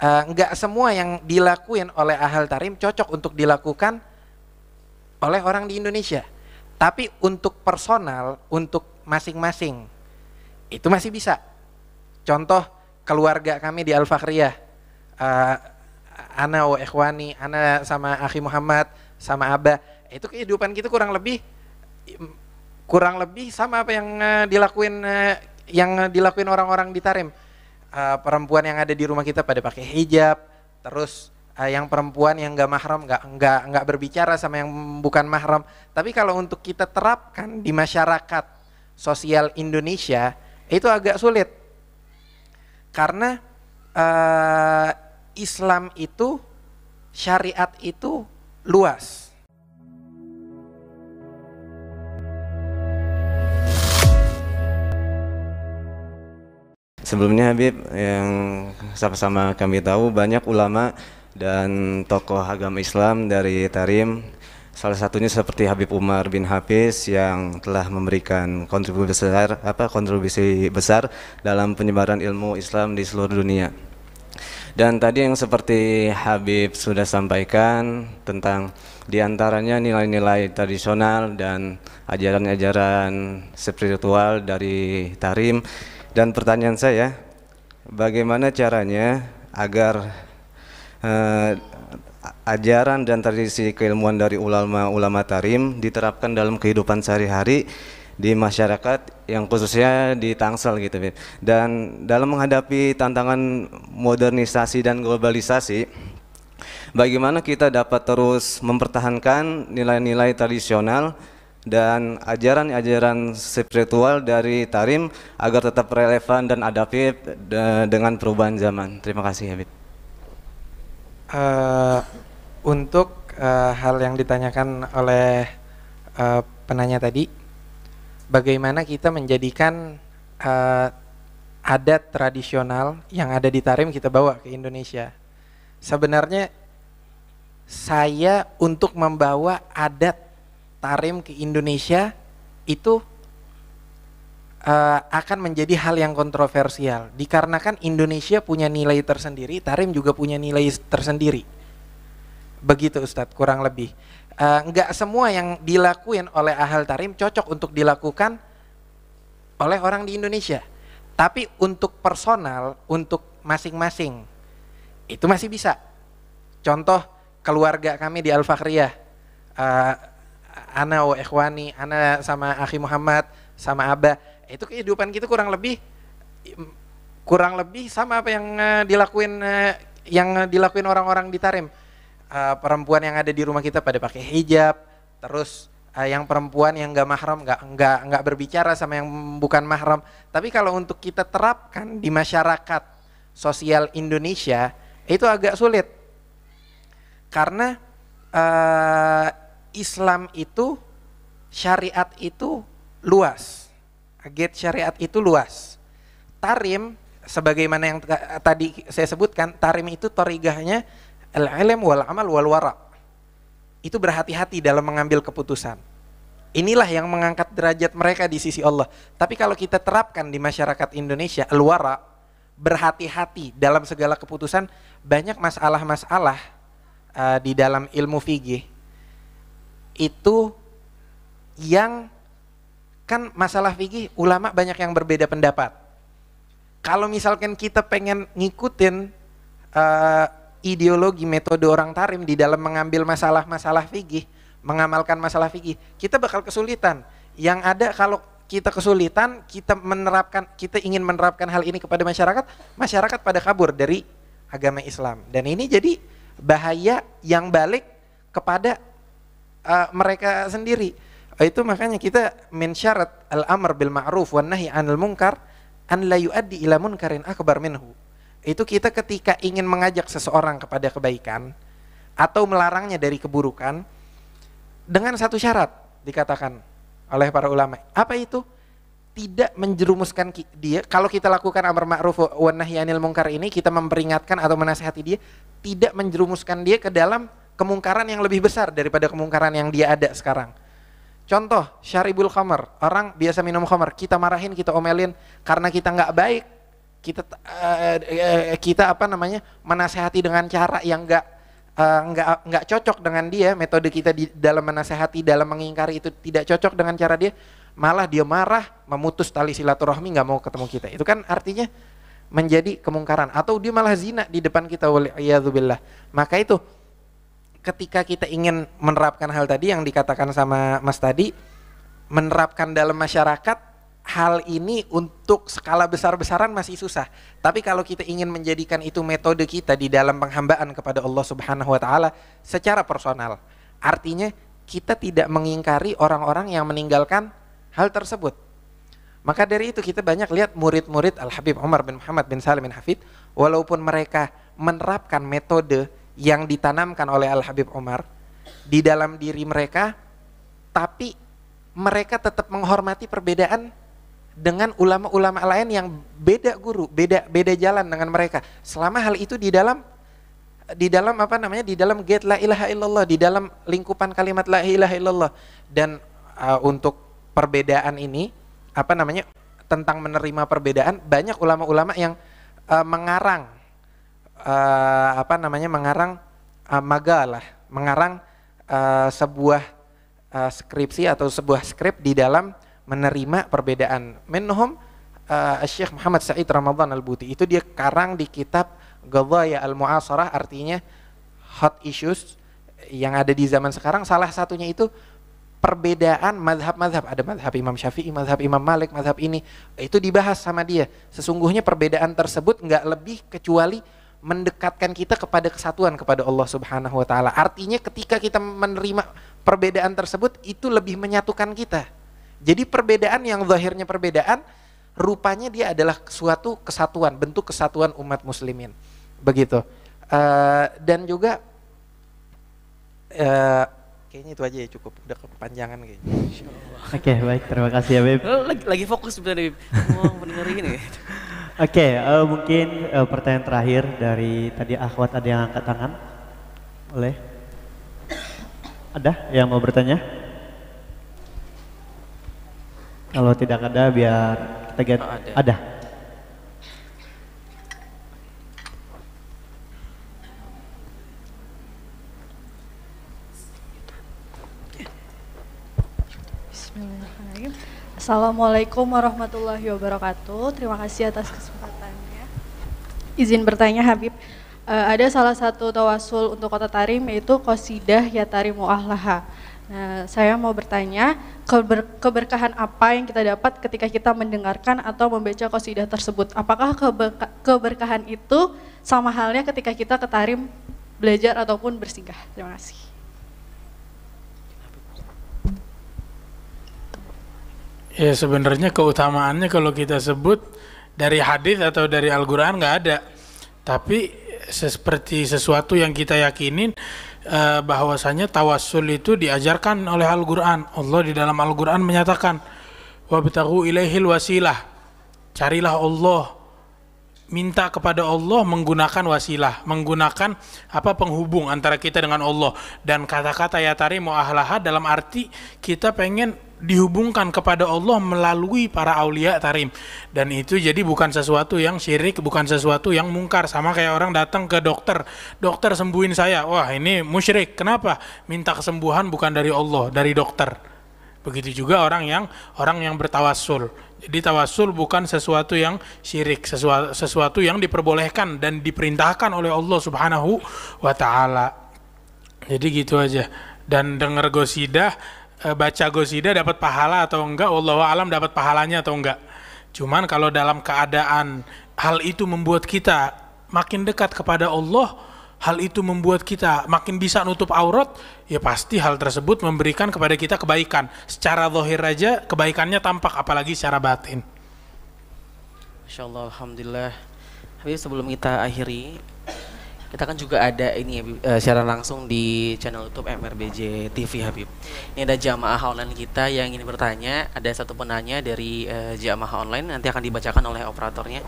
Nggak semua yang dilakuin oleh ahal tarim cocok untuk dilakukan oleh orang di Indonesia. Tapi untuk personal, untuk masing-masing itu masih bisa. Contoh keluarga kami di Al-Fakhriyah, uh, ana wa ikhwani, ana sama akhi Muhammad sama Abah, itu kehidupan kita kurang lebih sama apa yang dilakuin orang-orang di Tarim. Perempuan yang ada di rumah kita pada pakai hijab, terus yang perempuan yang nggak mahram nggak berbicara sama yang bukan mahram. Tapi kalau untuk kita terapkan di masyarakat sosial Indonesia itu agak sulit karena Islam itu, syariat itu luas. Sebelumnya Habib, yang sama-sama kami tahu banyak ulama dan tokoh agama Islam dari Tarim. Salah satunya seperti Habib Umar bin Hafiz yang telah memberikan kontribusi besar dalam penyebaran ilmu Islam di seluruh dunia. Dan tadi yang seperti Habib sudah sampaikan tentang diantaranya nilai-nilai tradisional dan ajaran-ajaran spiritual dari Tarim. Dan pertanyaan saya, bagaimana caranya agar ajaran dan tradisi keilmuan dari ulama-ulama Tarim diterapkan dalam kehidupan sehari-hari di masyarakat yang khususnya di Tangsel gitu, Bib. Dan dalam menghadapi tantangan modernisasi dan globalisasi, bagaimana kita dapat terus mempertahankan nilai-nilai tradisional dan ajaran-ajaran spiritual dari Tarim agar tetap relevan dan adaptif dengan perubahan zaman. Terima kasih, Habib. Untuk hal yang ditanyakan oleh penanya tadi, bagaimana kita menjadikan adat tradisional yang ada di Tarim kita bawa ke Indonesia. Sebenarnya saya untuk membawa adat Tarim ke Indonesia itu akan menjadi hal yang kontroversial dikarenakan Indonesia punya nilai tersendiri, Tarim juga punya nilai tersendiri. Begitu Ustadz, kurang lebih. Nggak semua yang dilakuin oleh ahal Tarim cocok untuk dilakukan oleh orang di Indonesia. Tapi untuk personal, untuk masing-masing itu masih bisa. Contoh keluarga kami di Al-Fakhriyah, ana wa ikhwani, ana sama akhi Muhammad sama Abah, itu kehidupan kita kurang lebih sama apa yang dilakuin orang-orang di Tarim. Perempuan yang ada di rumah kita pada pakai hijab, terus yang perempuan yang nggak mahram nggak berbicara sama yang bukan mahram. Tapi kalau untuk kita terapkan di masyarakat sosial Indonesia itu agak sulit karena Islam itu, syariat itu luas. Syariat itu luas. Tarim, sebagaimana yang tadi saya sebutkan, Tarim itu thariqahnya al-ilm wal amal wal wara. Itu berhati-hati dalam mengambil keputusan. Inilah yang mengangkat derajat mereka di sisi Allah. Tapi kalau kita terapkan di masyarakat Indonesia, al-wara, berhati-hati dalam segala keputusan, banyak masalah-masalah di dalam ilmu fikih itu yang kan masalah fikih ulama banyak yang berbeda pendapat. Kalau misalkan kita pengen ngikutin ideologi metode orang Tarim di dalam mengambil masalah-masalah fikih, mengamalkan masalah fikih, kita bakal kesulitan. Yang ada kalau kita kesulitan, kita ingin menerapkan hal ini kepada masyarakat pada kabur dari agama Islam. Dan ini jadi bahaya yang balik kepada mereka sendiri. Itu makanya kita min syarat al-amr bil ma'ruf wan nahi 'anil munkar an la yuaddi ila munkarin akbar minhu. Itu kita ketika ingin mengajak seseorang kepada kebaikan atau melarangnya dari keburukan dengan satu syarat dikatakan oleh para ulama. Apa itu? Tidak menjerumuskan dia. Kalau kita lakukan amar ma'ruf wan nahi 'anil munkar ini, kita memperingatkan atau menasihati dia, tidak menjerumuskan dia ke dalam kemungkaran yang lebih besar daripada kemungkaran yang dia ada sekarang. Contoh, syaribul khamar, orang biasa minum khamar, kita marahin, kita omelin karena kita nggak baik, kita apa namanya menasehati dengan cara yang nggak cocok dengan dia, metode kita di dalam menasehati, dalam mengingkari itu tidak cocok dengan cara dia, malah dia marah, memutus tali silaturahmi, nggak mau ketemu kita, itu kan artinya menjadi kemungkaran. Atau dia malah zina di depan kita, waliyadzubillah. Maka itu ketika kita ingin menerapkan hal tadi yang dikatakan sama Mas tadi, menerapkan dalam masyarakat, hal ini untuk skala besar-besaran masih susah. Tapi kalau kita ingin menjadikan itu metode kita di dalam penghambaan kepada Allah Subhanahu wa taala secara personal, artinya kita tidak mengingkari orang-orang yang meninggalkan hal tersebut. Maka dari itu kita banyak lihat murid-murid Al-Habib Umar bin Muhammad bin Salim bin Hafid, walaupun mereka menerapkan metode yang ditanamkan oleh Al-Habib Umar di dalam diri mereka, tapi mereka tetap menghormati perbedaan dengan ulama-ulama lain yang beda guru, beda jalan dengan mereka. Selama hal itu di dalam apa namanya, di dalam gate la ilaha illallah, di dalam lingkupan kalimat la ilaha illallah. Dan untuk perbedaan ini apa namanya, tentang menerima perbedaan, banyak ulama-ulama yang mengarang magalah, mengarang sebuah skripsi atau sebuah skrip di dalam menerima perbedaan. Minhum Syekh Muhammad Said Ramadan Al-Buti, itu dia karang di kitab Qadaya Al-Mu'asarah, artinya hot issues yang ada di zaman sekarang. Salah satunya itu perbedaan mazhab-mazhab, ada mazhab Imam Syafi'i, mazhab Imam Malik, mazhab ini, itu dibahas sama dia. Sesungguhnya perbedaan tersebut nggak lebih kecuali mendekatkan kita kepada kesatuan kepada Allah Subhanahu wa taala. Artinya ketika kita menerima perbedaan tersebut, itu lebih menyatukan kita. Jadi perbedaan yang zahirnya perbedaan, rupanya dia adalah suatu kesatuan, bentuk kesatuan umat muslimin. Begitu. Dan juga kayaknya itu aja ya, cukup, udah kepanjangan kayaknya. Oke, baik, terima kasih ya Beb. Lagi fokus sebenarnya, mau mendengar ini. Oke, mungkin pertanyaan terakhir dari tadi akhwat, ada yang angkat tangan? Boleh? Ada yang mau bertanya? Kalau tidak ada, biar kita get. Ada. Bismillahirrahmanirrahim. Assalamualaikum warahmatullahi wabarakatuh. Terima kasih atas kesempatannya. Izin bertanya Habib, ada salah satu tawasul untuk Kota Tarim, yaitu qasidah Ya Tarimu Ahlaha. Nah, saya mau bertanya, keberkahan apa yang kita dapat ketika kita mendengarkan atau membaca qasidah tersebut? Apakah keberkahan itu sama halnya ketika kita ke Tarim belajar ataupun bersinggah? Terima kasih. Ya, sebenarnya keutamaannya kalau kita sebut dari hadis atau dari Al-Quran nggak ada, tapi seperti sesuatu yang kita yakinin, bahwasanya tawassul itu diajarkan oleh Al-Quran. Allah di dalam Al-Quran menyatakan, wabtaghu ilaihil wasilah, carilah Allah, minta kepada Allah menggunakan wasilah, menggunakan penghubung antara kita dengan Allah. Dan kata-kata ya tarimu ahlaha dalam arti kita pengen dihubungkan kepada Allah melalui para aulia tarim. Dan itu jadi bukan sesuatu yang syirik, bukan sesuatu yang mungkar. Sama kayak orang datang ke dokter, dokter sembuhin saya, wah ini musyrik. Kenapa? Minta kesembuhan bukan dari Allah, dari dokter. Begitu juga orang yang bertawassul. Jadi tawassul bukan sesuatu yang syirik, sesuatu yang diperbolehkan dan diperintahkan oleh Allah Subhanahu wa taala. Jadi gitu aja. Dan dengar gosidah, baca gosidah dapat pahala atau enggak, wallahu alam dapat pahalanya atau enggak. Cuman kalau dalam keadaan hal itu membuat kita makin dekat kepada Allah, hal itu membuat kita makin bisa nutup aurat, ya pasti hal tersebut memberikan kepada kita kebaikan. Secara zahir aja kebaikannya tampak, apalagi secara batin. Masya Allah, alhamdulillah. Habib, sebelum kita akhiri, kita kan juga ada ini ya, secara langsung di channel YouTube MRBJ TV Habib. Ini ada jamaah online kita yang ingin bertanya. Ada satu penanya dari jamaah online, nanti akan dibacakan oleh operatornya.